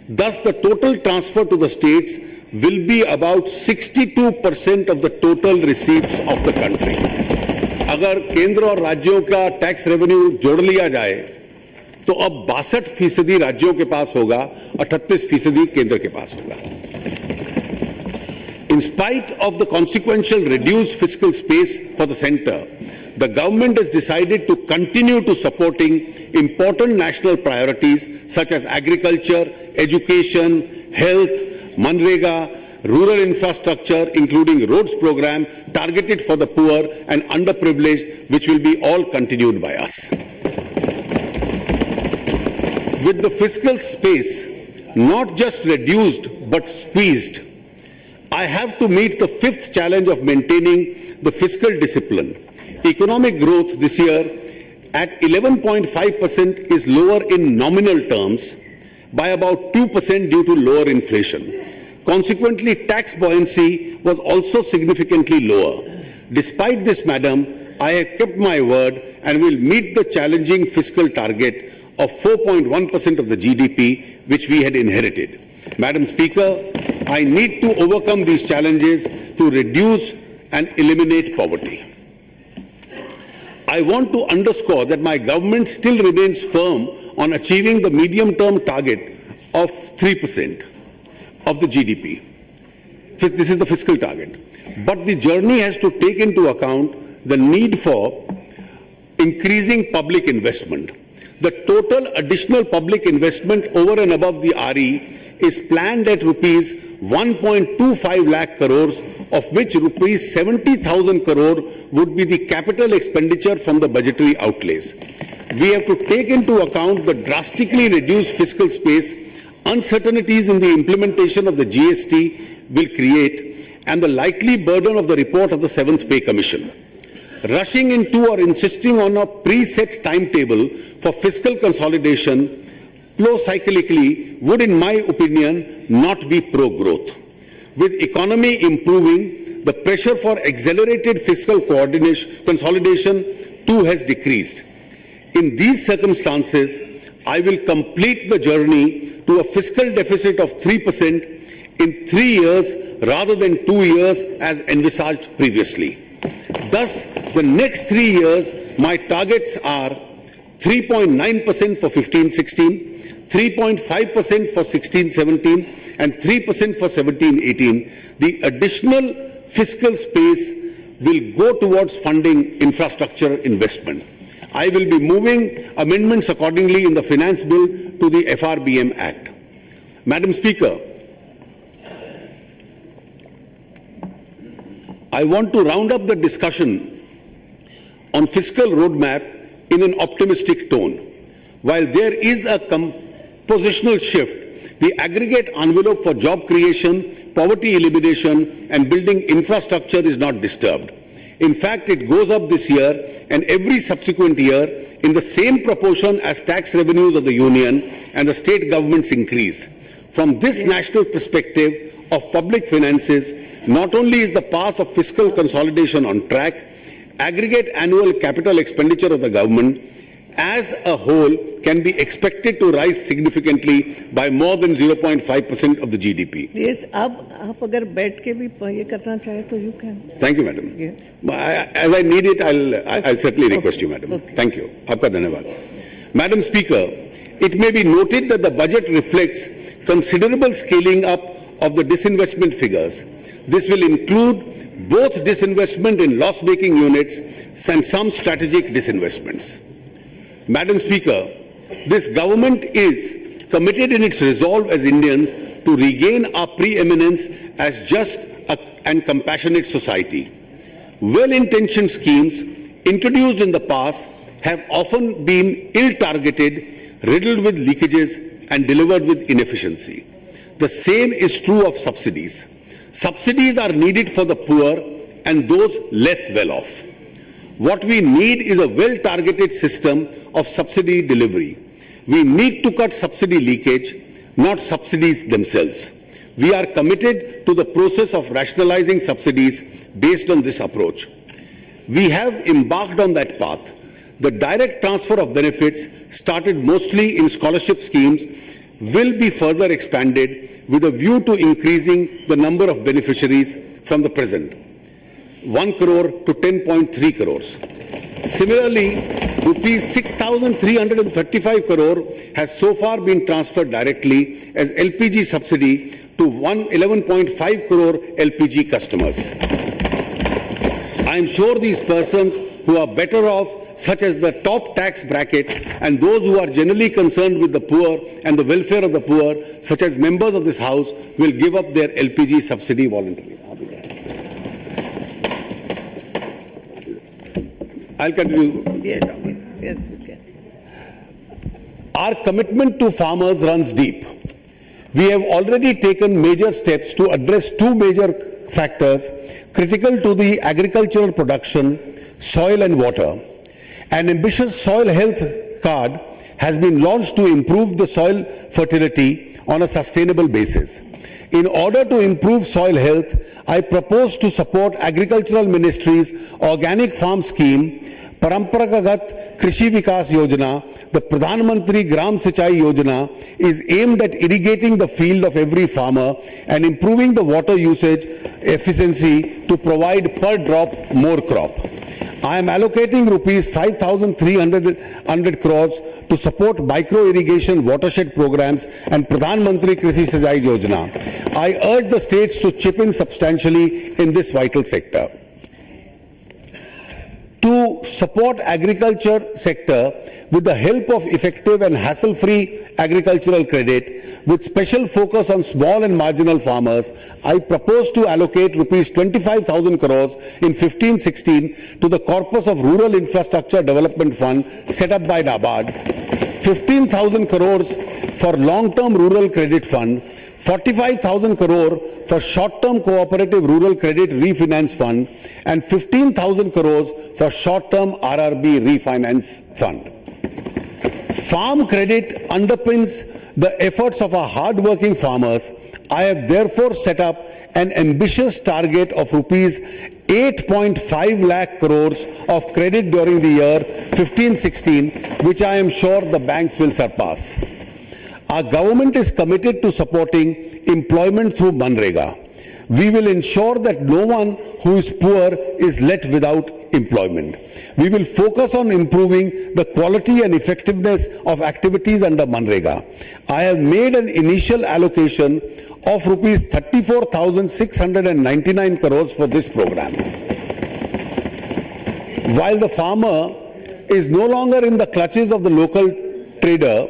Thus, the total transfer to the states will be about 62% of the total receipts of the country. अगर केंद्र और राज्यों का tax revenue जोड़ लिया जाए तो अब 62% राज्यों के पास होगा, 38% केंद्र के पास होगा. In spite of the consequential reduced fiscal space for the centre, the government has decided to continue to supporting important national priorities such as agriculture, education, health, Manrega, rural infrastructure, including roads program targeted for the poor and underprivileged, which will be all continued by us. With the fiscal space not just reduced but squeezed, I have to meet the fifth challenge of maintaining the fiscal discipline. Economic growth this year at 11.5% is lower in nominal terms by about 2% due to lower inflation. Consequently, tax buoyancy was also significantly lower. Despite this, Madam, I have kept my word and will meet the challenging fiscal target of 4.1% of the GDP which we had inherited. Madam Speaker, I need to overcome these challenges to reduce and eliminate poverty. I want to underscore that my government still remains firm on achieving the medium-term target of 3% of the GDP. This is the fiscal target. But the journey has to take into account the need for increasing public investment. The total additional public investment over and above the RE is planned at rupees 1.25 lakh crores, of which rupees 70,000 crore would be the capital expenditure from the budgetary outlays. We have to take into account the drastically reduced fiscal space, uncertainties in the implementation of the GST will create, and the likely burden of the report of the 7th Pay Commission. Rushing into or insisting on a preset timetable for fiscal consolidation pro-cyclically would, in my opinion, not be pro-growth. With economy improving, the pressure for accelerated fiscal consolidation too has decreased. In these circumstances, I will complete the journey to a fiscal deficit of 3% in 3 years rather than 2 years as envisaged previously. Thus, the next 3 years, my targets are 3.9% for 15-16, 3.5% for 16-17, and 3% for 17-18. The additional fiscal space will go towards funding infrastructure investment. I will be moving amendments accordingly in the Finance Bill to the FRBM Act. Madam Speaker, I want to round up the discussion on fiscal roadmap in an optimistic tone. While there is a compositional shift, the aggregate envelope for job creation, poverty elimination, and building infrastructure is not disturbed. In fact, it goes up this year and every subsequent year in the same proportion as tax revenues of the Union and the state governments increase. From this national perspective of public finances, not only is the path of fiscal consolidation on track, aggregate annual capital expenditure of the government as a whole can be expected to rise significantly by more than 0.5% of the GDP. Yes, आप अगर बैठ के भी ये करना चाहे तो you can. Thank you, madam. Yeah. As I need it, I'll certainly request you, madam. Okay. Thank you. आपका धन्यवाद. Madam Speaker, it may be noted that the budget reflects considerable scaling up of the disinvestment figures. This will include both disinvestment in loss-making units and some strategic disinvestments. Madam Speaker, this government is committed in its resolve as Indians to regain our preeminence as just and compassionate society. Well-intentioned schemes introduced in the past have often been ill-targeted, riddled with leakages, and delivered with inefficiency. The same is true of subsidies. Subsidies are needed for the poor and those less well-off. What we need is a well-targeted system of subsidy delivery. We need to cut subsidy leakage, not subsidies themselves. We are committed to the process of rationalizing subsidies based on this approach. We have embarked on that path. The direct transfer of benefits started mostly in scholarship schemes will be further expanded with a view to increasing the number of beneficiaries from the present 1 crore to 10.3 crores. Similarly, rupees 6,335 crore has so far been transferred directly as LPG subsidy to 11.5 crore LPG customers. I am sure these persons who are better off, such as the top tax bracket, and those who are generally concerned with the poor and the welfare of the poor, such as members of this House, will give up their LPG subsidy voluntarily. I'll continue. Yes, you can. Our commitment to farmers runs deep. We have already taken major steps to address two major factors critical to the agricultural production: soil and water. An ambitious soil health card has been launched to improve the soil fertility on a sustainable basis. In order to improve soil health, I propose to support Agricultural Ministry's organic farm scheme, Paramparagagat Krishi Vikas Yojana. The Pradhan Mantri Gram Sinchai Yojana is aimed at irrigating the field of every farmer and improving the water usage efficiency to provide per drop more crop. I am allocating rupees 5,300 crores to support micro-irrigation watershed programs and Pradhan Mantri Krishi Sinchai Yojana. I urge the states to chip in substantially in this vital sector. To support agriculture sector with the help of effective and hassle-free agricultural credit with special focus on small and marginal farmers, I propose to allocate rupees 25,000 crores in 15-16 to the corpus of Rural Infrastructure Development Fund set up by NABARD, 15,000 crores for Long-Term Rural Credit Fund, 45,000 crore for Short-Term Cooperative Rural Credit Refinance Fund, and 15,000 crores for Short-Term RRB Refinance Fund. Farm credit underpins the efforts of our hard-working farmers. I have therefore set up an ambitious target of rupees 8.5 lakh crores of credit during the year 15-16, which I am sure the banks will surpass. Our government is committed to supporting employment through Manrega. We will ensure that no one who is poor is left without employment. We will focus on improving the quality and effectiveness of activities under Manrega. I have made an initial allocation of rupees 34,699 crores for this program. While the farmer is no longer in the clutches of the local trader,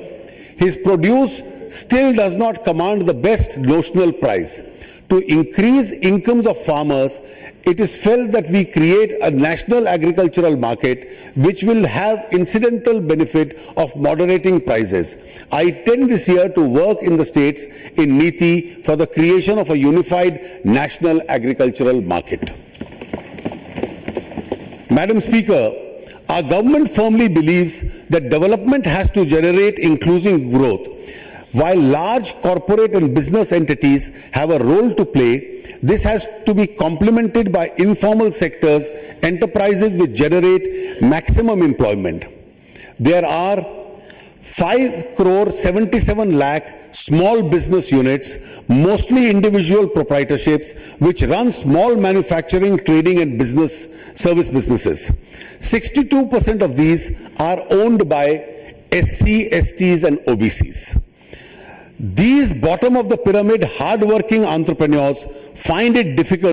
his produce still does not command the best notional price. To increase incomes of farmers, it is felt that we create a national agricultural market which will have incidental benefit of moderating prices. I intend this year to work in the states in NITI for the creation of a unified national agricultural market. Madam Speaker, our government firmly believes that development has to generate inclusive growth. While large corporate and business entities have a role to play, this has to be complemented by informal sectors, enterprises which generate maximum employment. There are 5 crore 77 lakh small business units, mostly individual proprietorships, which run small manufacturing, trading and business service businesses. 62% of these are owned by SC, STs and OBCs. These bottom of the pyramid hard-working entrepreneurs find it difficult